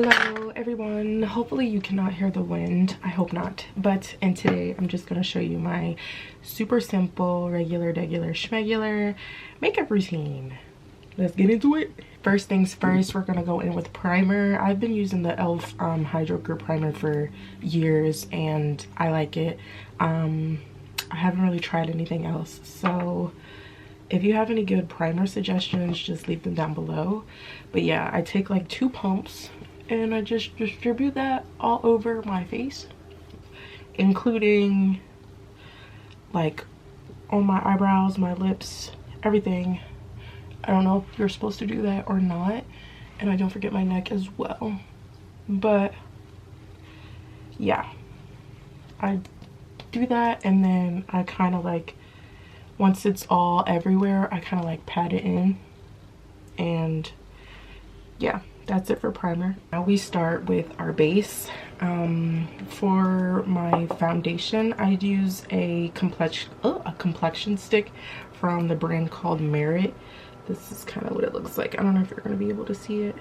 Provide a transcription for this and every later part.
Hello everyone, hopefully you cannot hear the wind. I hope not. But and today I'm just going to show you my super simple regular schmegular makeup routine. Let's get into it. First things first, we're going to go in with primer. I've been using the e.l.f. Hydro Grip primer for years and I like it. I haven't really tried anything else, so if you have any good primer suggestions, just leave them down below. But yeah, I take like 2 pumps and I just distribute that all over my face, including like on my eyebrows, my lips, everything. I don't know if you're supposed to do that or not, and I don't forget my neck as well. But yeah, I do that, and then I kind of like, once it's all everywhere, I kind of like pat it in, and yeah, that's it for primer. Now we start with our base. For my foundation, I use a complexion stick from the brand called Merit. This is kind of what it looks like. I don't know if you're going to be able to see it.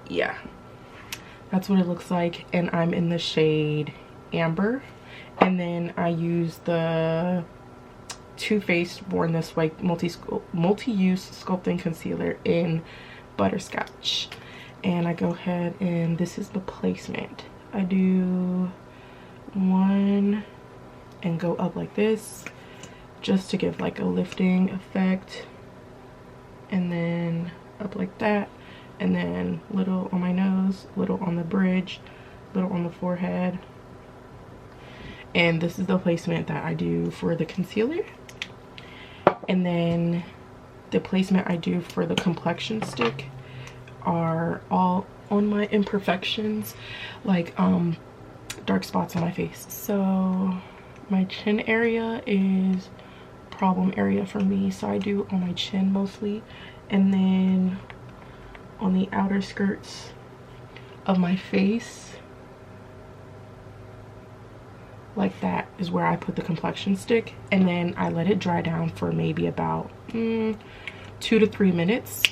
Yeah, that's what it looks like, and I'm in the shade Amber. And then I use the Too Faced Born This Way multi-use sculpting concealer in Butterscotch, and I go ahead and this is the placement. I do one and go up like this just to give like a lifting effect, and then up like that, and then little on my nose, little on the bridge, little on the forehead. And this is the placement that I do for the concealer. And then the placement I do for the complexion stick are all on my imperfections, like dark spots on my face. So my chin area is problem area for me, so I do on my chin mostly, and then on the outer skirts of my face, like that, is where I put the complexion stick, and then I let it dry down for maybe about 2 to 3 minutes.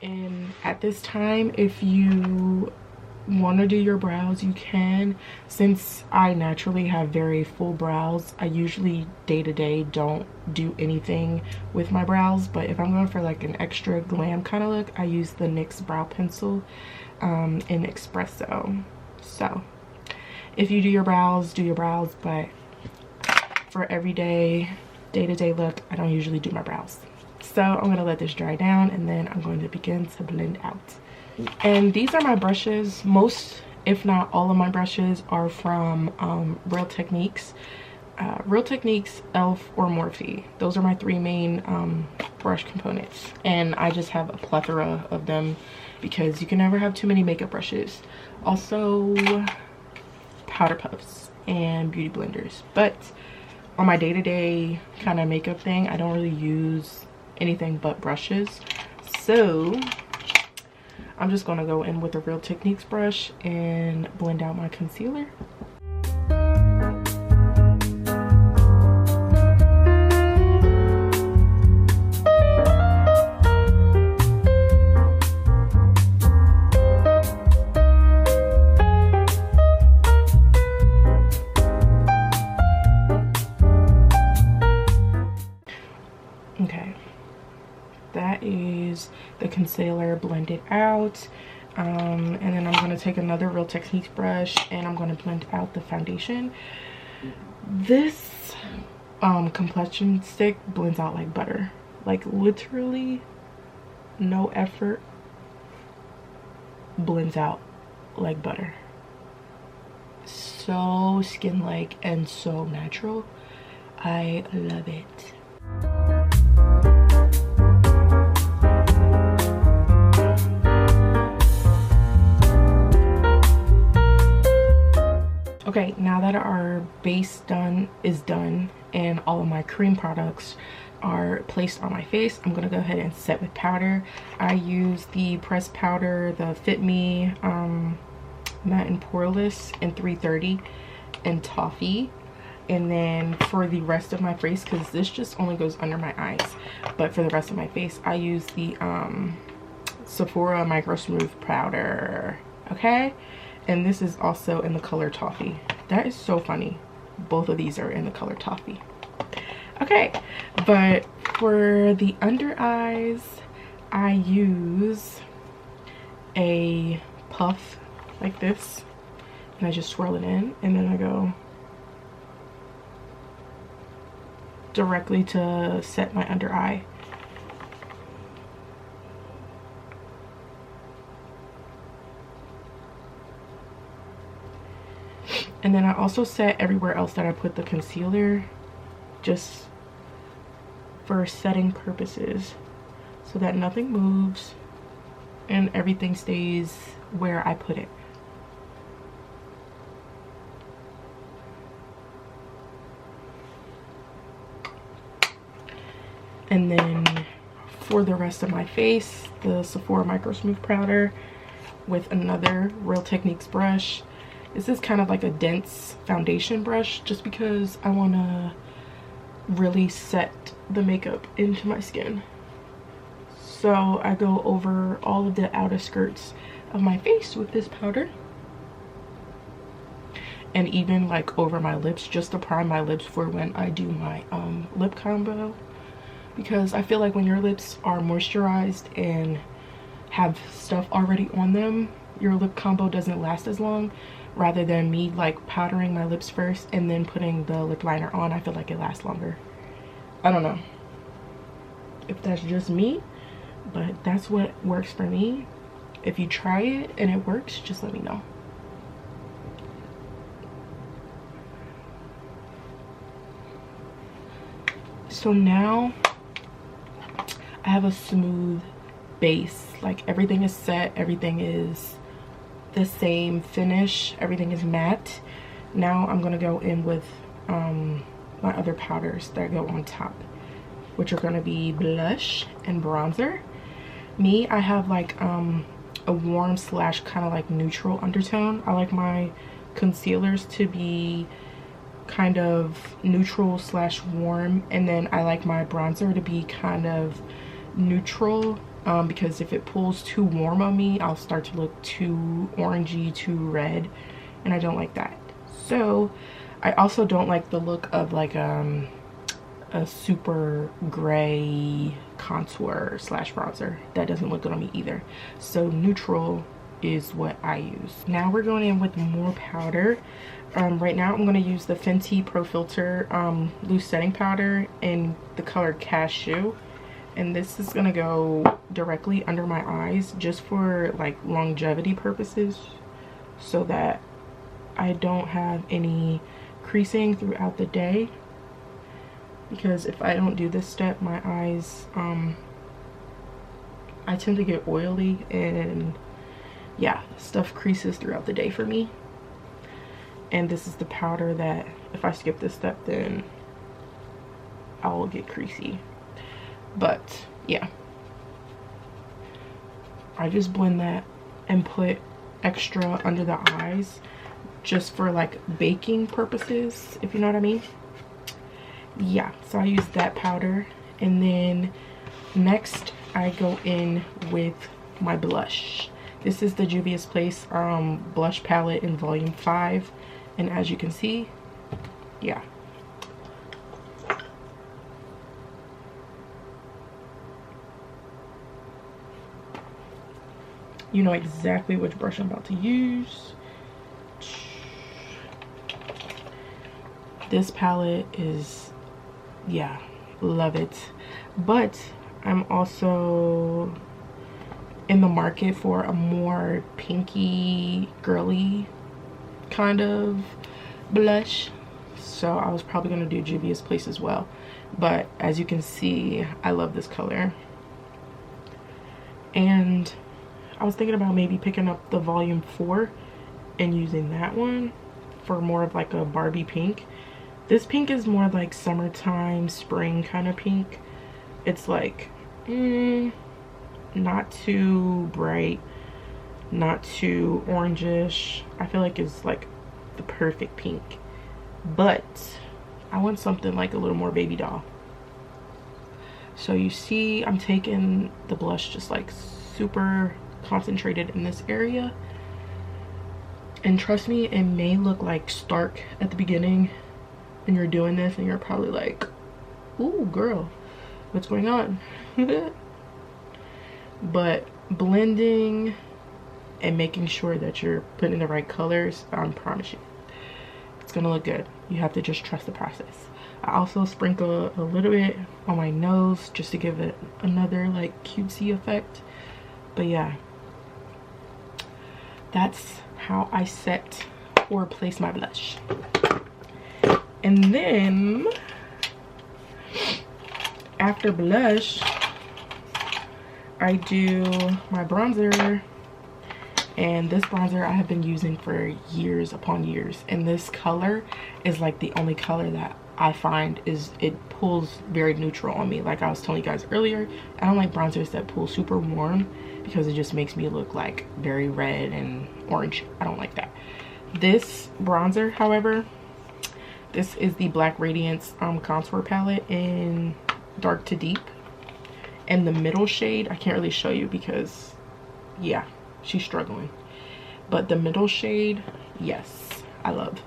And at this time, if you want to do your brows, you can. Since I naturally have very full brows, I usually day to day don't do anything with my brows, but if I'm going for like an extra glam kind of look, I use the NYX brow pencil in Espresso. So if you do your brows, do your brows, but for everyday day-to-day look, I don't usually do my brows. So I'm going to let this dry down, and then I'm going to begin to blend out. And these are my brushes. Most, if not all of my brushes are from Real Techniques. Real Techniques, e.l.f. or Morphe. Those are my 3 main brush components, and I just have a plethora of them because you can never have too many makeup brushes. Also powder puffs and beauty blenders. But on my day-to-day kind of makeup thing, I don't really use anything but brushes, so I'm just going to go in with a Real Techniques brush and blend out my concealer. Okay, that is the concealer blended out, and then I'm going to take another Real Techniques brush and I'm going to blend out the foundation. This complexion stick blends out like butter, like literally no effort, blends out like butter. So skin-like and so natural. I love it. Okay, now that our base is done and all of my cream products are placed on my face, I'm gonna go ahead and set with powder. I use the pressed powder, the Fit Me Matte and Poreless in 330 and Toffee. And then for the rest of my face, because this just only goes under my eyes, but for the rest of my face I use the Sephora Micro Smooth Powder, okay? And this is also in the color Toffee. That is so funny. Both of these are in the color Toffee. Okay, but for the under eyes, I use a puff like this, and I just swirl it in, and then I go directly to set my under eye. And then I also set everywhere else that I put the concealer, just for setting purposes, so that nothing moves and everything stays where I put it. And then for the rest of my face, the Sephora Micro Smooth Powder with another Real Techniques brush. This is kind of like a dense foundation brush, just because I want to really set the makeup into my skin. So I go over all of the outer skirts of my face with this powder, and even like over my lips, just to prime my lips for when I do my lip combo, because I feel like when your lips are moisturized and have stuff already on them, your lip combo doesn't last as long. Rather than me like powdering my lips first and then putting the lip liner on, I feel like it lasts longer. I don't know if that's just me, but that's what works for me. If you try it and it works, just let me know. So now I have a smooth base, like everything is set, everything is the same finish, everything is matte. Now I'm gonna go in with my other powders that go on top, which are gonna be blush and bronzer. Me, I have like a warm slash kind of like neutral undertone. I like my concealers to be kind of neutral slash warm, and then I like my bronzer to be kind of neutral, because if it pulls too warm on me, I'll start to look too orangey, too red, and I don't like that. So I also don't like the look of like a super gray contour slash bronzer. That doesn't look good on me either. So neutral is what I use. Now we're going in with more powder. Right now I'm going to use the Fenty Pro Filter loose setting powder in the color Cashew, and this is going to go directly under my eyes just for like longevity purposes, so that I don't have any creasing throughout the day, because if I don't do this step, my eyes I tend to get oily, and yeah, stuff creases throughout the day for me. And this is the powder that if I skip this step, then I will get creasy. But yeah, I just blend that and put extra under the eyes just for like baking purposes, if you know what I mean. Yeah, so I use that powder, and then next I go in with my blush. This is the Juvia's Place blush palette in volume 5, and as you can see, yeah, you know exactly which brush I'm about to use. This palette is, yeah, love it. But I'm also in the market for a more pinky, girly kind of blush, so I was probably going to do Juvia's Place as well. But as you can see, I love this color, and I was thinking about maybe picking up the volume 4 and using that one for more of like a Barbie pink. This pink is more like summertime, spring kind of pink. It's like not too bright, not too orangish. I feel like it's like the perfect pink, but I want something like a little more baby doll. So you see I'm taking the blush just like super concentrated in this area. And trust me, it may look like stark at the beginning and you're doing this and you're probably like, ooh girl, what's going on? But blending and making sure that you're putting the right colors, I promise you it's gonna look good. You have to just trust the process. I also sprinkle a little bit on my nose just to give it another like cutesy effect. But yeah, that's how I set or place my blush. And then after blush, I do my bronzer. And this bronzer I have been using for years upon years, and this color is like the only color that I find is, it pulls very neutral on me. Like I was telling you guys earlier, I don't like bronzers that pull super warm because it just makes me look like very red and orange. I don't like that. This bronzer, however, this is the Black Radiance contour palette in dark to deep, and the middle shade I can't really show you because yeah, she's struggling, but the middle shade, yes, I love.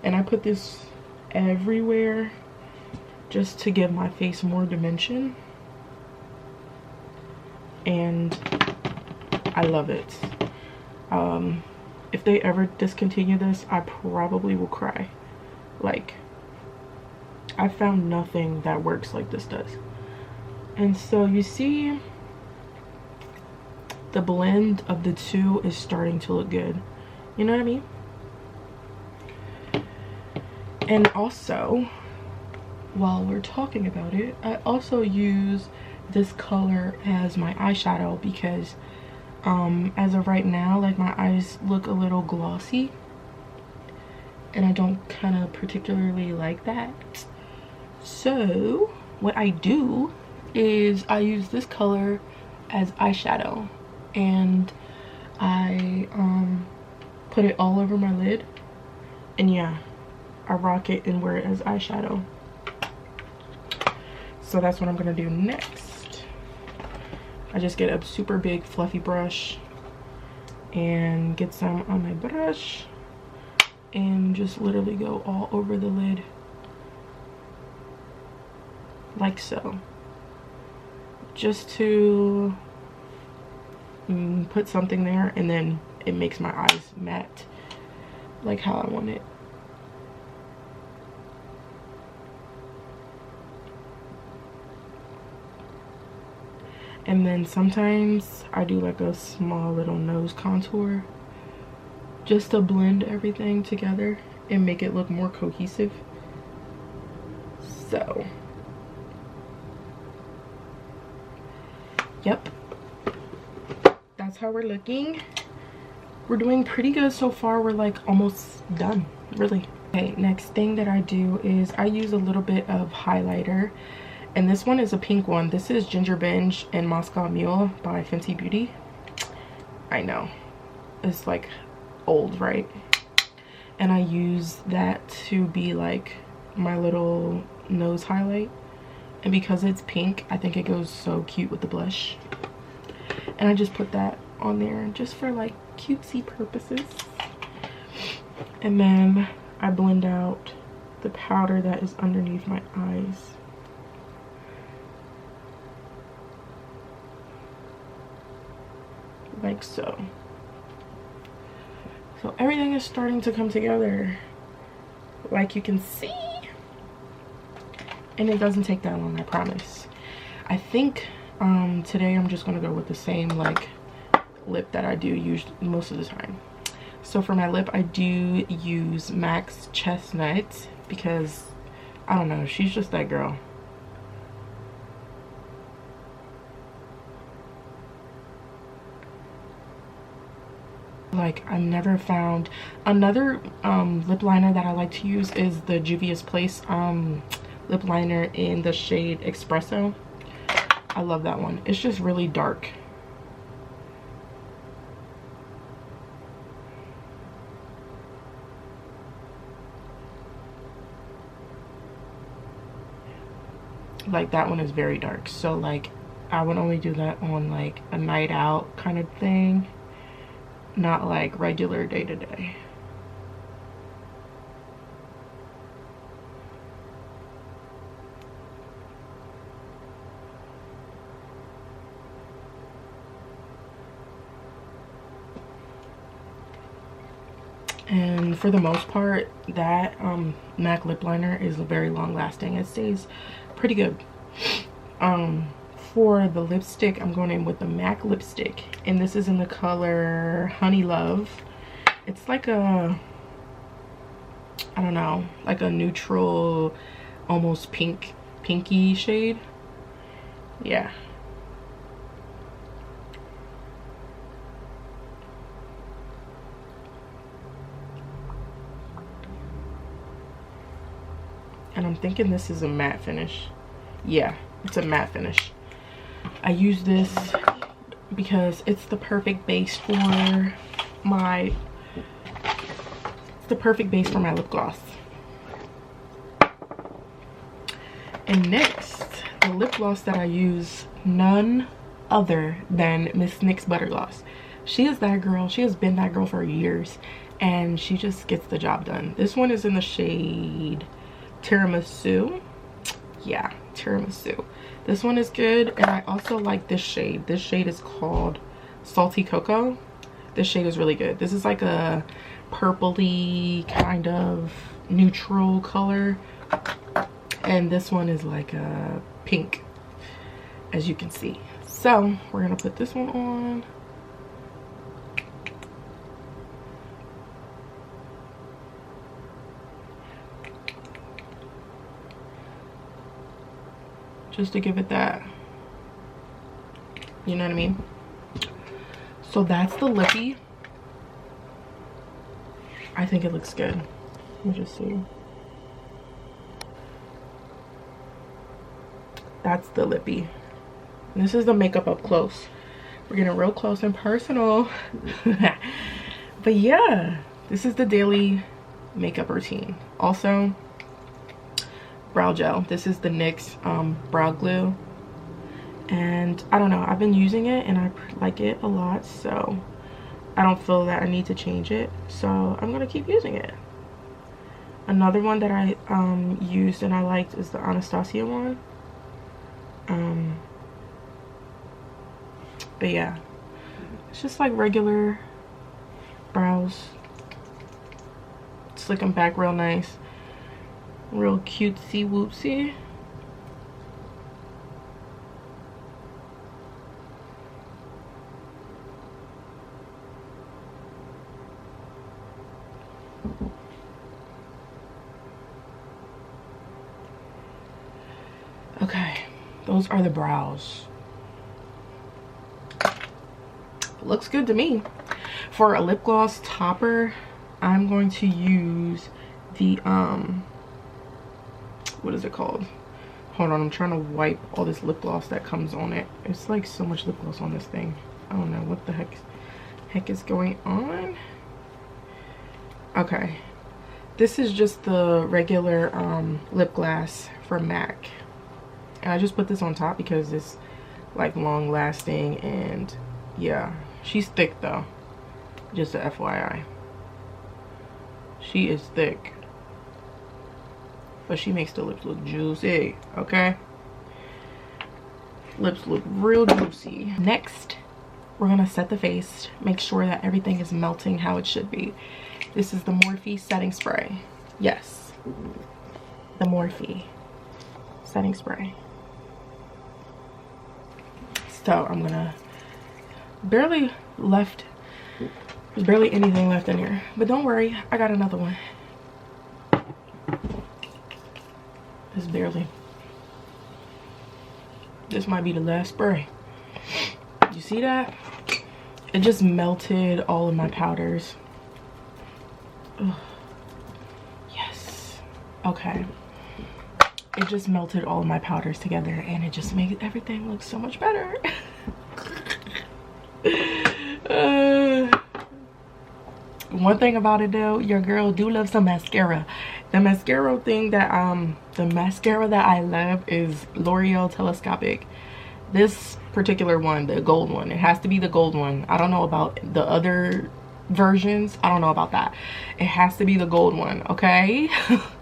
And I put this everywhere just to give my face more dimension, and I love it. If they ever discontinue this, I probably will cry. Like, I found nothing that works like this does. And so you see, the blend of the two is starting to look good. You know what I mean? And also, while we're talking about it, I also use this color as my eyeshadow because as of right now, like my eyes look a little glossy and I don't kind of particularly like that. So what I do is I use this color as eyeshadow, and I put it all over my lid, and yeah, I rock it and wear it as eyeshadow. So that's what I'm gonna do next. I just get a super big fluffy brush and get some on my brush and just literally go all over the lid like so, just to put something there, and then it makes my eyes matte like how I want it. And then sometimes I do like a small little nose contour just to blend everything together and make it look more cohesive. So yep, that's how we're looking. We're doing pretty good so far. We're like almost done, really. Okay, next thing that I do is I use a little bit of highlighter, and this one is a pink one. This is Ginger Binge and Moscow Mule by Fenty Beauty. I know, it's like old, right? And I use that to be like my little nose highlight, and because it's pink, I think it goes so cute with the blush. And I just put that on there just for like cutesy purposes. And then I blend out the powder that is underneath my eyes. Like so. So everything is starting to come together, like you can see. And it doesn't take that long, I promise. I think today I'm just gonna go with the same like lip that I do usually most of the time. So for my lip, I do use MAC's Chestnut because I don't know, she's just that girl. Like, I've never found another lip liner that I like to use is the Juvia's Place lip liner in the shade Espresso. I love that one. It's just really dark. Like, that one is very dark. So like I would only do that on like a night out kind of thing, not like regular day to day. And for the most part, that MAC lip liner is very long lasting. It stays pretty good. For the lipstick, I'm going in with the MAC lipstick, and this is in the color Honey Love. It's like a, I don't know, like a neutral, almost pinky shade. Yeah. And I'm thinking this is a matte finish. Yeah, it's a matte finish. I use this because it's the perfect base for my lip gloss. And next, the lip gloss that I use, none other than Miss NYX Butter Gloss. She is that girl. She has been that girl for years, and she just gets the job done. This one is in the shade Tiramisu. Yeah, Tiramisu. This one is good, and I also like this shade. This shade is called Salty Cocoa. This shade is really good. This is like a purpley kind of neutral color, and this one is like a pink, as you can see. So we're gonna put this one on. Just to give it that, you know what I mean? So that's the lippy. I think it looks good. Let me just see. That's the lippy. And this is the makeup up close. We're getting real close and personal. But yeah, this is the daily makeup routine. Also, brow gel. This is the NYX brow glue, and I don't know, I've been using it and I like it a lot, so I don't feel that I need to change it, so I'm gonna keep using it. Another one that I used and I liked is the Anastasia one. But yeah, it's just like regular brows. Slick them back real nice. Real cutesy whoopsie. Okay, those are the brows. Looks good to me. For a lip gloss topper, I'm going to use the what is it called? Hold on, I'm trying to wipe all this lip gloss that comes on it. It's like so much lip gloss on this thing. I don't know what the heck is going on. Okay, this is just the regular lip gloss for MAC, and I just put this on top because it's like long lasting, and yeah, she's thick though, just a FYI. She is thick, but she makes the lips look juicy, okay? Lips look real juicy. Next, we're gonna set the face, make sure that everything is melting how it should be. This is the Morphe setting spray. Yes, the Morphe setting spray. So I'm gonna, there's barely anything left in here, but don't worry, I got another one. Just barely. This might be the last spray. You see that? It just melted all of my powders. Ugh. Yes. Okay. It just melted all of my powders together, and it just made everything look so much better. One thing about it though, your girl do love some mascara. The mascara thing that I love is L'Oreal Telescopic. This particular one, the gold one, it has to be the gold one. I don't know about the other versions. I don't know about that. It has to be the gold one, okay?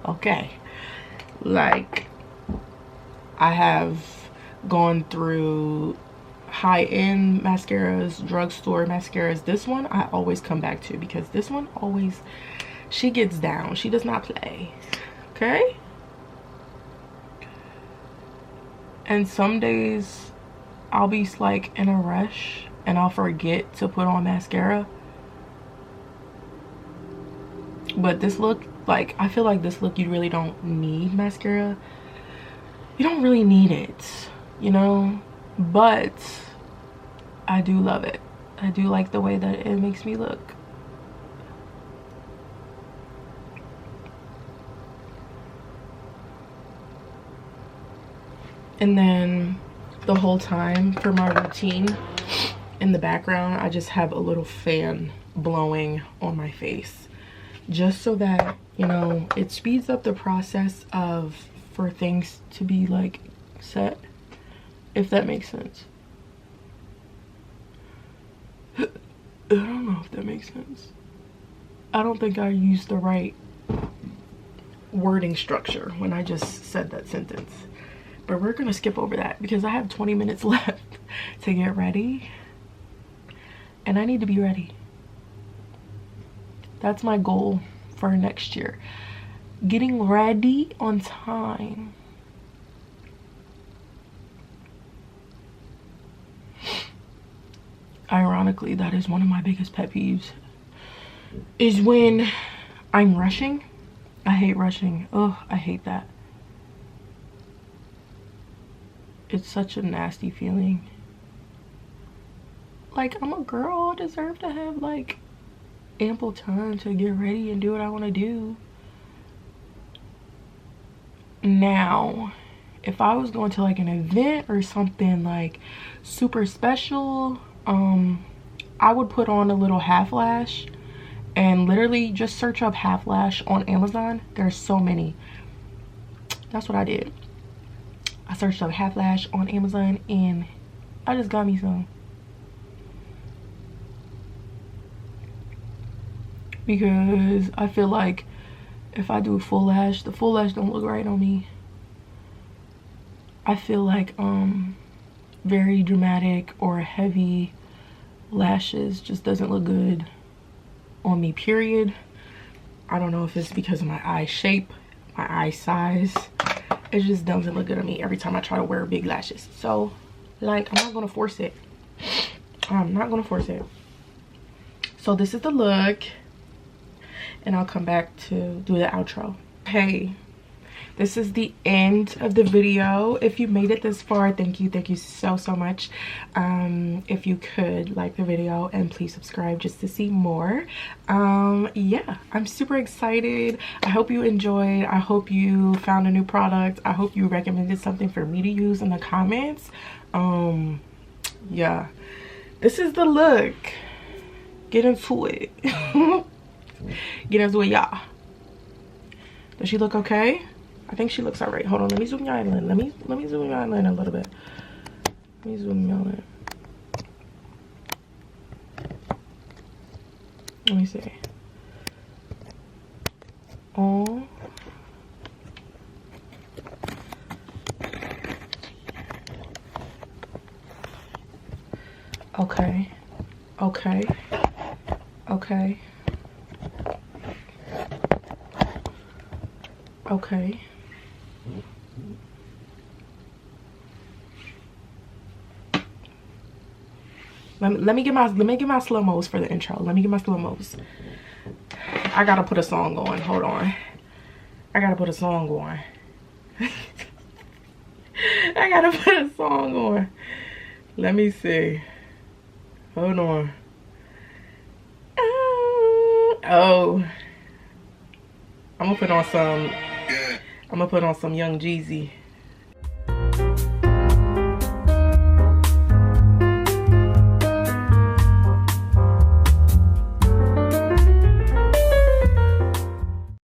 Okay. Like, I have gone through high-end mascaras, drugstore mascaras. This one I always come back to because this one always, she gets down. She does not play, okay? And some days I'll be like in a rush and I'll forget to put on mascara. But this look, like, I feel like this look, you really don't need mascara. You don't really need it, you know? But I do love it. I do like the way that it makes me look. And then the whole time for my routine, in the background, I just have a little fan blowing on my face. Just so that, you know, it speeds up the process of, for things to be like set, if that makes sense. I don't know if that makes sense. I don't think I used the right wording structure when I just said that sentence. But we're gonna skip over that because I have 20 minutes left to get ready. And I need to be ready. That's my goal for next year. Getting ready on time. Ironically, that is one of my biggest pet peeves. Is when I'm rushing. I hate rushing. Oh, I hate that. It's such a nasty feeling. Like, I'm a girl. I deserve to have like ample time to get ready and do what I want to do. Now, if I was going to like an event or something like super special, I would put on a little half lash and literally just search up half lash on Amazon. There's so many. That's what I did. I searched up half lash on Amazon and I just got me some. Because I feel like if I do full lash, the full lash don't look right on me. I feel like very dramatic or heavy lashes just doesn't look good on me, period. I don't know if it's because of my eye shape, my eye size. It just doesn't look good on me every time I try to wear big lashes. So, like, I'm not gonna force it. I'm not gonna force it. So this is the look. And I'll come back to do the outro. Hey, this is the end of the video. If you made it this far, thank you so much. If you could like the video and please subscribe just to see more. Yeah, I'm super excited. I hope you enjoyed. I hope you found a new product. I hope you recommended something for me to use in the comments. Yeah, this is the look. Get into it. Get into it, y'all. Does she look okay? I think she looks all right. Hold on, let me zoom y'all in. Let me zoom y'all in a little bit. Let me zoom y'all in. Let me see. Oh. Okay. Okay. Okay. Okay. Let me get my slow-mos for the intro. Let me get my slow-mos. I gotta put a song on. Hold on. I gotta put a song on. I gotta put a song on. Let me see. Hold on. Oh. I'm gonna put on some Young Jeezy.